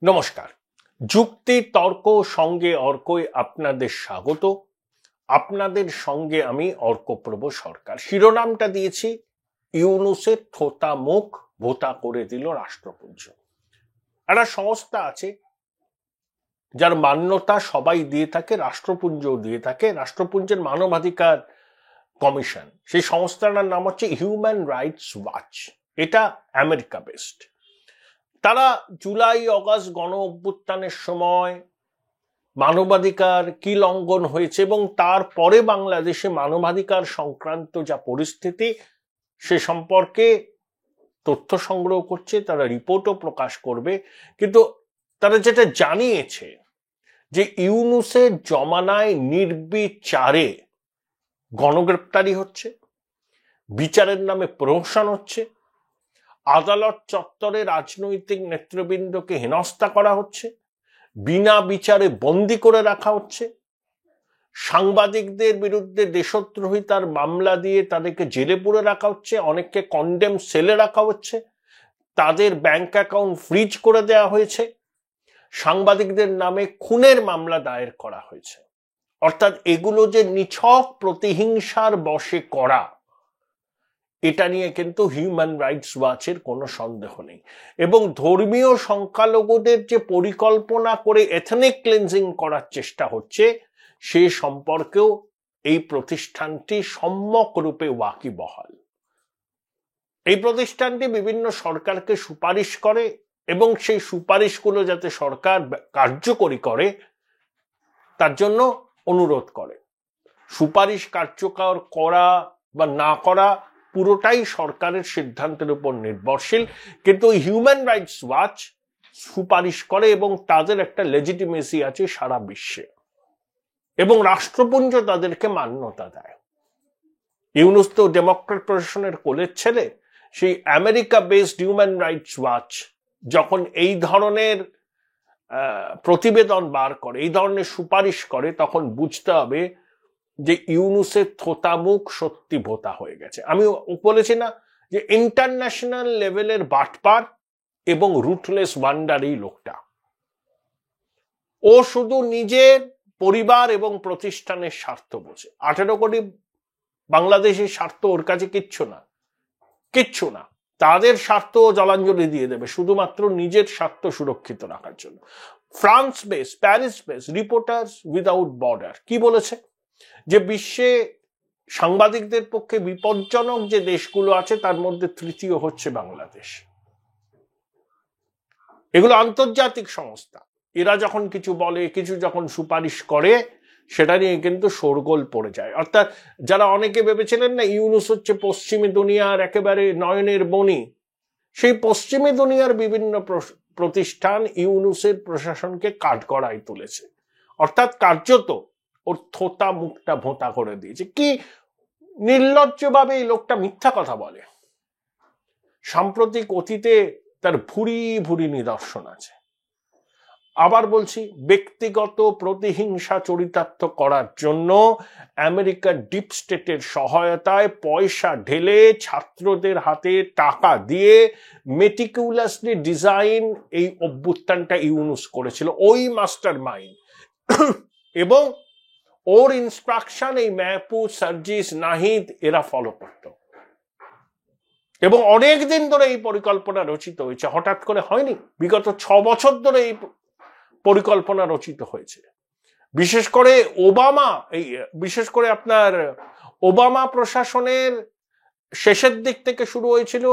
নমস্কার। যুক্তি তর্ক সঙ্গে অর্কই আপনাদের স্বাগত। আপনাদের সঙ্গে আমি অর্কপ্রভ সরকার। শিরোনামটা দিয়েছি ইউনূসের থোতা মুখ ভোতা করে দিল রাষ্ট্রপুঞ্জ। একটা সংস্থা আছে যার মান্যতা সবাই দিয়ে থাকে, রাষ্ট্রপুঞ্জও দিয়ে থাকে, রাষ্ট্রপুঞ্জের মানবাধিকার কমিশন। সেই সংস্থাটার নাম হচ্ছে হিউম্যান রাইটস ওয়াচ। এটা আমেরিকা বেসড। তারা জুলাই অগাস্ট গণ অভ্যুত্থানের সময় মানবাধিকার কি লঙ্ঘন হয়েছে এবং তারপরে বাংলাদেশে মানবাধিকার সংক্রান্ত যা পরিস্থিতি সে সম্পর্কে তথ্য সংগ্রহ করছে, তারা রিপোর্টও প্রকাশ করবে। কিন্তু তারা যেটা জানিয়েছে যে ইউনূসের জমানায় নির্বিচারে গণগ্রেপ্তারি হচ্ছে, বিচারের নামে প্রহসন হচ্ছে, আদালত চত্বরে রাজনৈতিক নেতৃবৃন্দকে হেনস্থা করা হচ্ছে, বিনা বিচারে বন্দি করে রাখা হচ্ছে, সাংবাদিকদের বিরুদ্ধে দেশদ্রোহিতার মামলা দিয়ে তাদেরকে জেলে পুরে রাখা হচ্ছে, অনেককে কন্ডেম সেলে রাখা হচ্ছে, তাদের ব্যাংক অ্যাকাউন্ট ফ্রিজ করে দেওয়া হয়েছে, সাংবাদিকদের নামে খুনের মামলা দায়ের করা হয়েছে। অর্থাৎ এগুলো যে নিছক প্রতিহিংসার বশে করা, এটা নিয়ে কিন্তু হিউম্যান রাইটস ওয়াচের কোনো সন্দেহ নেই। এবং ধর্মীয় সংখ্যালঘুদের যে পরিকল্পনা করে এথনিক ক্লিনজিং করার চেষ্টা হচ্ছে সে সম্পর্কেও এই প্রতিষ্ঠানটি সম্যক রূপে ওয়াকিবহাল। এই প্রতিষ্ঠানটি বিভিন্ন সরকারকে সুপারিশ করে এবং সেই সুপারিশগুলো যাতে সরকার কার্যকরী করে তার জন্য অনুরোধ করে। সুপারিশ কার্যকর করা বা না করা পুরোটাই সরকারের সিদ্ধান্তের উপর নির্ভরশীল। কিন্তু হিউম্যান রাইটস ওয়াচ সুপারিশ করে এবং তাদের একটা লেজিটিমেসি আছে সারা বিশ্বে এবং রাষ্ট্রপুঞ্জ তাদেরকে মান্যতা দেয়। ইউনূস তো ডেমোক্রেট প্রশাসনের কোলের ছেলে। সেই America based human rights watch যখন এই ধরনের প্রতিবেদন বার করে, এই ধরনের সুপারিশ করে, তখন বুঝতে হবে যে ইউনূসের থোতা মুখ সত্যি ভোতা হয়ে গেছে। আমি বলেছি না যে ইন্টারন্যাশনাল লেভেলের বাটপার এবং রুটলেস ওয়ান্ডার এই লোকটা। ও শুধু নিজের পরিবার এবং প্রতিষ্ঠানের স্বার্থ বোঝে। 18 কোটি বাংলাদেশের স্বার্থ ওর কাছে কিচ্ছু না। তাদের স্বার্থ জলাঞ্জলি দিয়ে দেবে শুধুমাত্র নিজের স্বার্থ সুরক্ষিত রাখার জন্য। France base, Paris base reporters without border কি বলেছে যে বিশ্বে সাংবাদিকদের পক্ষে বিপজ্জনক যে দেশগুলো আছে তার মধ্যে তৃতীয় হচ্ছে বাংলাদেশ। এগুলো আন্তর্জাতিক সংস্থা। এরা যখন কিছু বলে, কিছু যখন সুপারিশ করে, সেটা নিয়ে কিন্তু শোরগোল পড়ে যায়। অর্থাৎ যারা অনেকে ভেবেছিলেন না ইউনূস হচ্ছে পশ্চিমী দুনিয়ার একেবারে নয়নের মণি, সেই পশ্চিমী দুনিয়ার বিভিন্ন প্রতিষ্ঠান ইউনূসের প্রশাসনকে কাঠগড়ায় তুলেছে। অর্থাৎ কার্যত ওর থোতা মুখটা ভোঁতা করে দিয়েছে। কি নির্লজ্জভাবে এই লোকটা মিথ্যা কথা বলে। সাম্প্রতিক অতীতে তার ভুরি ভুরি নিদর্শন আছে। আবার বলছি, ব্যক্তিগত প্রতিহিংসা চরিতার্থ করার জন্য আমেরিকার ডিপ স্টেটের সহায়তায় পয়সা ঢেলে ছাত্রদের হাতে টাকা দিয়ে মেটিকুলাসলি ডিজাইন এই অভ্যুত্থানটা ইউনূস করেছিল, ওই মাস্টার মাইন্ড। এবং ওর ইনস্ট্রাকশন এই মেহফুজ, সার্জিস, নাহিদ এরা ফলো করত এবং অনেকদিন ধরে এই পরিকল্পনা রচিত হয়েছে। হঠাৎ করে হয়নি, বিগত 6 বছর ধরে এই পরিকল্পনা রচিত হয়েছে। বিশেষ করে আপনার ওবামা প্রশাসনের শেষের দিক থেকে শুরু হয়েছিল।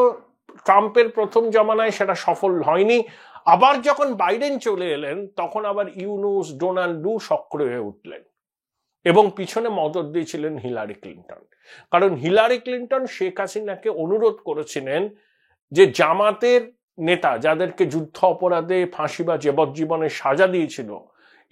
ট্রাম্পের প্রথম জমানায় সেটা সফল হয়নি। আবার যখন বাইডেন চলে এলেন তখন আবার ইউনূস, ডোনাল্ড সক্রিয় হয়ে উঠলেন এবং পিছনে মদত দিয়েছিলেন হিলারি ক্লিন্টন। কারণ হিলারি ক্লিন্টন শেখ হাসিনাকে অনুরোধ করেছিলেন যে জামাতের নেতা যাদেরকে যুদ্ধ অপরাধে ফাঁসি বা যাবজ্জীবনের সাজা দিয়েছিল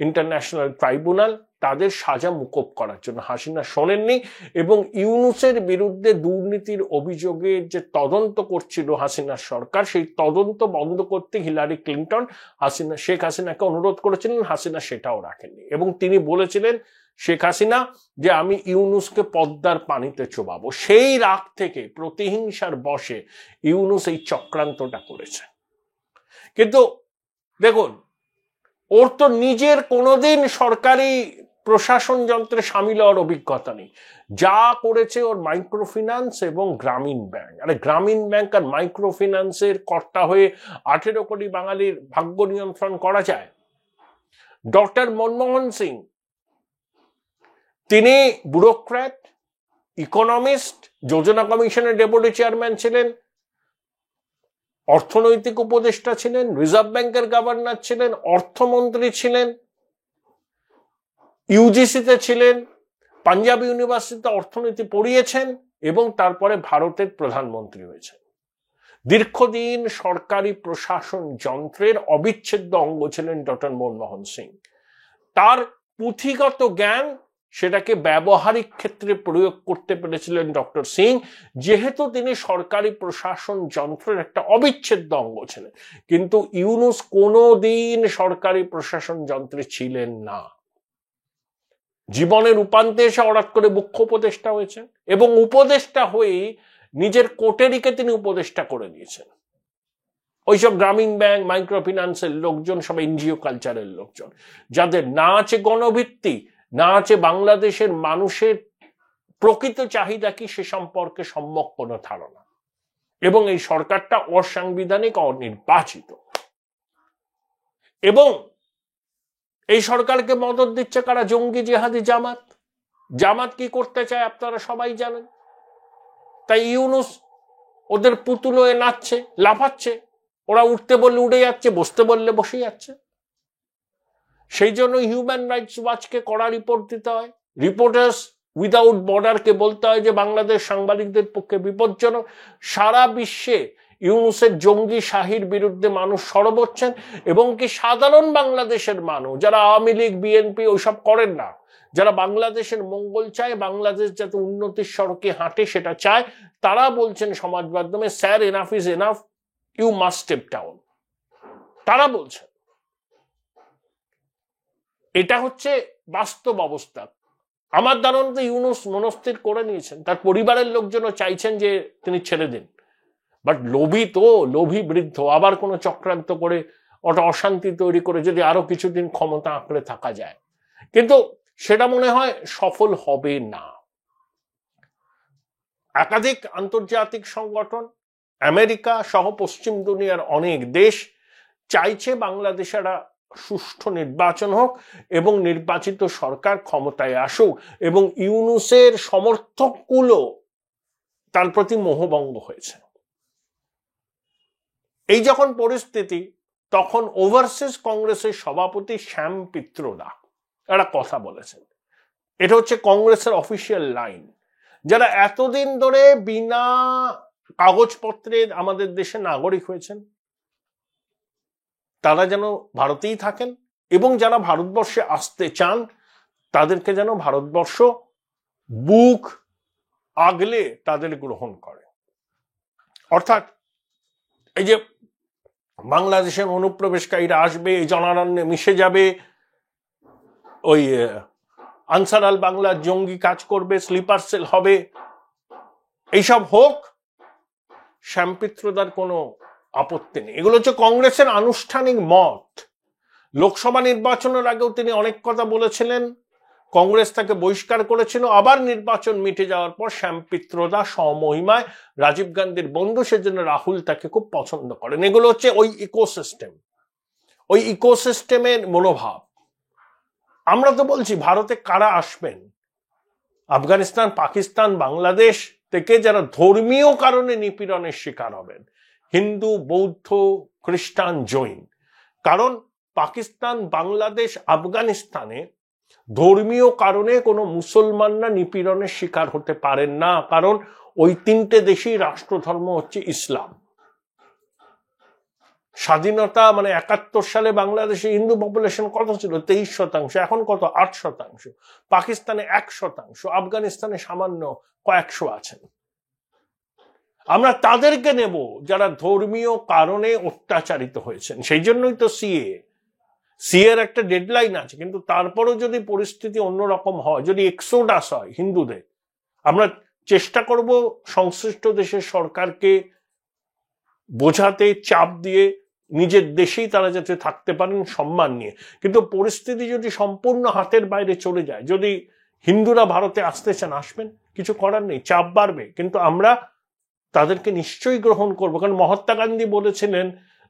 ইন্টারন্যাশনাল ট্রাইব্যুনাল, তাদের সাজা মুকুব করার জন্য। হাসিনা শোনেননি এবং ইউনূসের বিরুদ্ধে দুর্নীতির অভিযোগে যে তদন্ত করছিল হাসিনার সরকার, সেই তদন্ত বন্ধ করতে হিলারি ক্লিন্টন শেখ হাসিনাকে অনুরোধ করেছিলেন। হাসিনা সেটাও রাখেননি এবং তিনি বলেছিলেন শেখ হাসিনা যে আমি ইউনূসকে পদ্মার পানিতে চোবাবো। সেই রাগ থেকে প্রতিহিংসার বশে ইউনূস এই চক্রান্তটা করেছে। কিন্তু দেখুন, ওর তো নিজের কোনোদিন সরকারি প্রশাসন যন্ত্রে সামিল হওয়ার অভিজ্ঞতা নেই। যা করেছে ওর মাইক্রো ফিন্যান্স এবং গ্রামীণ ব্যাংক। আরে গ্রামীণ ব্যাংক আর মাইক্রো ফিন্যান্সের কর্তা হয়ে 18 কোটি বাঙালির ভাগ্য নিয়ন্ত্রণ করা যায়? ডক্টর মনমোহন সিং, তিনি ব্যুরোক্র্যাট, ইকোনমিস্ট, যোজনা কমিশনের ডেপুটি চেয়ারম্যান ছিলেন, অর্থনৈতিক উপদেষ্টা ছিলেন, রিজার্ভ ব্যাংকের গভর্নর ছিলেন, অর্থমন্ত্রী ছিলেন, ইউজিসিতে ছিলেন, পাঞ্জাব ইউনিভার্সিটিতে অর্থনীতি পড়িয়েছেন এবং তারপরে ভারতের প্রধানমন্ত্রী হয়েছেন। দীর্ঘদিন সরকারি প্রশাসন যন্ত্রের অবিচ্ছেদ্য অঙ্গ ছিলেন ডক্টর মনমোহন সিং। তার পুঁথিগত জ্ঞান সেটাকে ব্যবহারিক ক্ষেত্রে প্রয়োগ করতে পেরেছিলেন ডক্টর সিং, যেহেতু তিনি সরকারি প্রশাসন যন্ত্রের একটা অবিচ্ছেদ্য অঙ্গ ছিলেন। কিন্তু ইউনূস কোনোদিন সরকারি প্রশাসন যন্ত্রে ছিলেন না। জীবনের উপান্তে এসে হঠাৎ করে মুখ্য উপদেষ্টা হয়েছেন এবং উপদেষ্টা হয়েই নিজের কোটেরিকে তিনি উপদেষ্টা করে দিয়েছেন। ওইসব গ্রামীণ ব্যাংক, মাইক্রো ফিন্যান্সের লোকজন সব এনজিও কালচারের লোকজন, যাদের না আছে গণভিত্তি, না আছে বাংলাদেশের মানুষের প্রকৃত চাহিদা কি সে সম্পর্কে সম্যক কোনো ধারণা। এবং এই সরকারটা অসাংবিধানিক, অনির্বাচিত। এবং এই সরকারকে মদত দিচ্ছে কারা? জঙ্গি জিহাদি জামাত। জামাত কি করতে চায় আপনারা সবাই জানেন। তাই ইউনূস ওদের পুতুল হয়ে নাচছে, লাফাচ্ছে। ওরা উঠতে বললে উড়ে যাচ্ছে, বসতে বললে বসে যাচ্ছে। সেই জন্য হিউম্যান রাইটস ওয়াচকে কড়া রিপোর্ট দিতে হয়। রিপোর্টার্স উইদাউট বর্ডারকে বলতে হয় যে বাংলাদেশ সাংবাদিকদের পক্ষে বিপজ্জনক। সারা বিশ্বে ইউনূসের জঙ্গি শাহির বিরুদ্ধে মানুষ সরব হচ্ছেন এবং কি সাধারণ বাংলাদেশের মানুষ, যারা আওয়ামী লীগ, বিএনপি ওইসব করেন না, যারা বাংলাদেশের মঙ্গল চায়, বাংলাদেশ যাতে উন্নতির সড়কে হাঁটে সেটা চায়, তারা বলছেন সমাজ মাধ্যমে, sir enough is enough, you must step down. তারা বলছেন। এটা হচ্ছে বাস্তব অবস্থা। আমার ধারণা ইউনূস মনস্থির করে নিয়েছেন, তার পরিবারের লোকজনও চাইছেন যে তিনি ছেড়ে দিন। বাট লোভী বৃদ্ধ আবার কোনো চক্রান্ত করে ওটা অশান্তি তৈরি করে যদি আরো কিছুদিন ক্ষমতা আঁকড়ে থাকা যায়, কিন্তু সেটা মনে হয় সফল হবে না। একাধিক আন্তর্জাতিক সংগঠন, আমেরিকা সহ পশ্চিম দুনিয়ার অনেক দেশ চাইছে বাংলাদেশের সুষ্ঠু নির্বাচন হোক এবং নির্বাচিত সরকার ক্ষমতায় আসুক এবং ইউনূসের সমর্থকগুলো তার প্রতি মোহভঙ্গ হয়েছে। এই যখন পরিস্থিতি, তখন ওভারসিজ কংগ্রেসের সভাপতি শ্যাম পিত্রোদা একটা কথা বলেছেন। এটা হচ্ছে কংগ্রেসের অফিসিয়াল লাইন। যারা এতদিন ধরে বিনা কাগজপত্রের আমাদের দেশে নাগরিক হয়েছেন, তারা যেন ভারতেই থাকেন এবং যারা ভারতবর্ষে আসতে চান তাদেরকে যেন ভারতবর্ষ বুক আগলে তাদের গ্রহণ করে। অর্থাৎ এই যে বাংলাদেশের অনুপ্রবেশকারীরা আসবে, এই জনারণ্যে মিশে যাবে, ওই আনসার আল বাংলার জঙ্গি কাজ করবে, স্লিপার সেল হবে, এইসব হোক, শ্যাম পিত্রোদার কোনো আপত্তি নেই। এগুলো হচ্ছে কংগ্রেসের আনুষ্ঠানিক মত। লোকসভা নির্বাচনের আগেও তিনি অনেক কথা বলেছিলেন, কংগ্রেস তাকে বহিষ্কার করেছিল। আবার নির্বাচন মিটে যাওয়ার পর শ্যাম পিত্রোদা স্বমহিমায় রাজীব গান্ধীর বন্ধু, সেজন্য রাহুল তাকে খুব পছন্দ করেন। এগুলো হচ্ছে ওই ইকোসিস্টেমের মনোভাব। আমরা তো বলছি ভারতে কারা আসবেন? আফগানিস্তান, পাকিস্তান, বাংলাদেশ থেকে যারা ধর্মীয় কারণে নিপীড়নের শিকার হবেন, হিন্দু, বৌদ্ধ, খ্রিস্টান, জৈন। কারণ পাকিস্তান, বাংলাদেশ, আফগানিস্তানে ধর্মীয় কারণে কোনো মুসলমানরা নিপীড়নের শিকার হতে পারেন না, কারণ ওই তিনটে দেশেই রাষ্ট্রধর্ম হচ্ছে ইসলাম। স্বাধীনতা 71 সালে বাংলাদেশে হিন্দু পপুলেশন কত ছিল? 23%। এখন কত? 8%। পাকিস্তানে 1%, আফগানিস্তানে সামান্য কয়েকশো আছেন। আমরা তাদেরকে নেব যারা ধর্মীয় কারণে অত্যাচারিত হয়েছেন। সেই জন্যই তো সিএর একটা ডেডলাইন আছে। কিন্তু তারপরও যদি পরিস্থিতি অন্যরকম হয়, যদি এক্সোডাস হয় হিন্দুদের, আমরা চেষ্টা করব সংশ্লিষ্ট দেশের সরকারকে বোঝাতে, চাপ দিয়ে নিজের দেশেই তারা যাতে থাকতে পারেন সম্মান নিয়ে। কিন্তু পরিস্থিতি যদি সম্পূর্ণ হাতের বাইরে চলে যায়, যদি হিন্দুরা ভারতে আসতে চান আসবেন, কিছু করার নেই, চাপ বাড়বে, কিন্তু আমরা তাদেরকে নিশ্চয়ই গ্রহণ করবো। কারণ মহাত্মা গান্ধী বলেছিলেন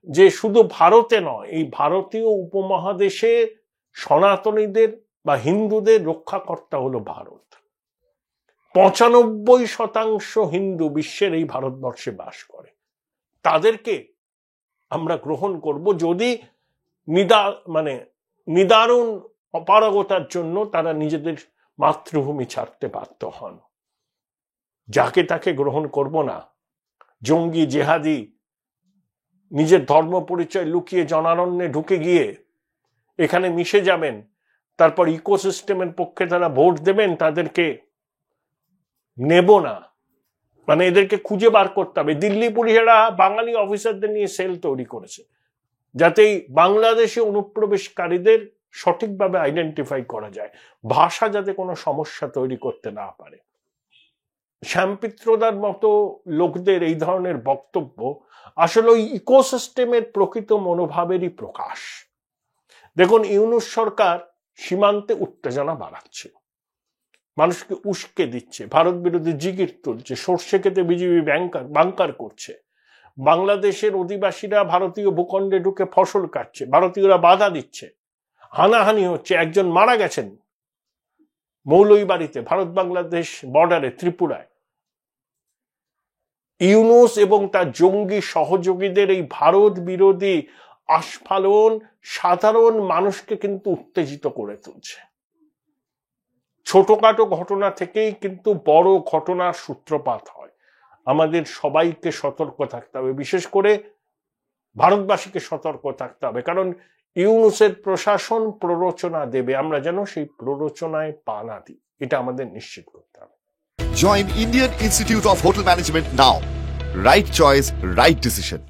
যে শুধু ভারতে নয়, এই ভারতীয় উপমহাদেশে সনাতনীদের বা হিন্দুদের রক্ষাকর্তা হলো ভারত। 95% হিন্দু বিশ্বের এই ভারতবর্ষে বাস করে, তাদেরকে আমরা গ্রহণ করব যদি নিদারুণ অপারগতার জন্য তারা নিজেদের মাতৃভূমি ছাড়তে বাধ্য হন। যাকে তাকে গ্রহণ করব না। জঙ্গি জেহাদি নিজের ধর্ম পরিচয় লুকিয়ে জনারণ্যে ঢুকে গিয়ে এখানে মিশে যাবেন, তারপর ইকোসিস্টেমের পক্ষে তারা ভোট দেবেন, তাদেরকে নেব না। এদেরকে খুঁজে বার করতে হবে। দিল্লি পুলিশেরা বাঙালি অফিসারদের নিয়ে সেল তৈরি করেছে যাতে বাংলাদেশি অনুপ্রবেশকারীদের সঠিকভাবে আইডেন্টিফাই করা যায়, ভাষা যাতে কোনো সমস্যা তৈরি করতে না পারে। শ্যামপিত্রদার মতো লোকদের এই ধরনের বক্তব্য আসলে ওই ইকোসিস্টেমের প্রকৃত মনোভাবেরই প্রকাশ। দেখুন, ইউনূস সরকার সীমান্তে উত্তেজনা বাড়াচ্ছে, মানুষকে উস্কে দিচ্ছে, ভারত বিরোধী জিগির তুলছে, সর্ষে খেতে বিজেপি বাংকার করছে, বাংলাদেশের অধিবাসীরা ভারতীয় ভূখণ্ডে ঢুকে ফসল কাটছে, ভারতীয়রা বাধা দিচ্ছে, হানাহানি হচ্ছে, একজন মারা গেছেন মৌলভীবাড়িতে, ভারত বাংলাদেশ বর্ডারে ত্রিপুরায়। ইউনূস এবং তার জঙ্গি সহযোগীদের এই ভারত বিরোধী আস্ফালন সাধারণ মানুষকে কিন্তু উত্তেজিত করে তুলছে। ছোটখাটো ঘটনা থেকেই কিন্তু বড় ঘটনার সূত্রপাত হয়। আমাদের সবাইকে সতর্ক থাকতে হবে, বিশেষ করে ভারতবাসীকে সতর্ক থাকতে হবে, কারণ ইউনূসের প্রশাসন প্ররোচনা দেবে, আমরা যেন সেই প্ররোচনায় পা না দিই, এটা আমাদের নিশ্চিত করতে হবে। Join Indian Institute of Hotel Management now. Right choice, right decision.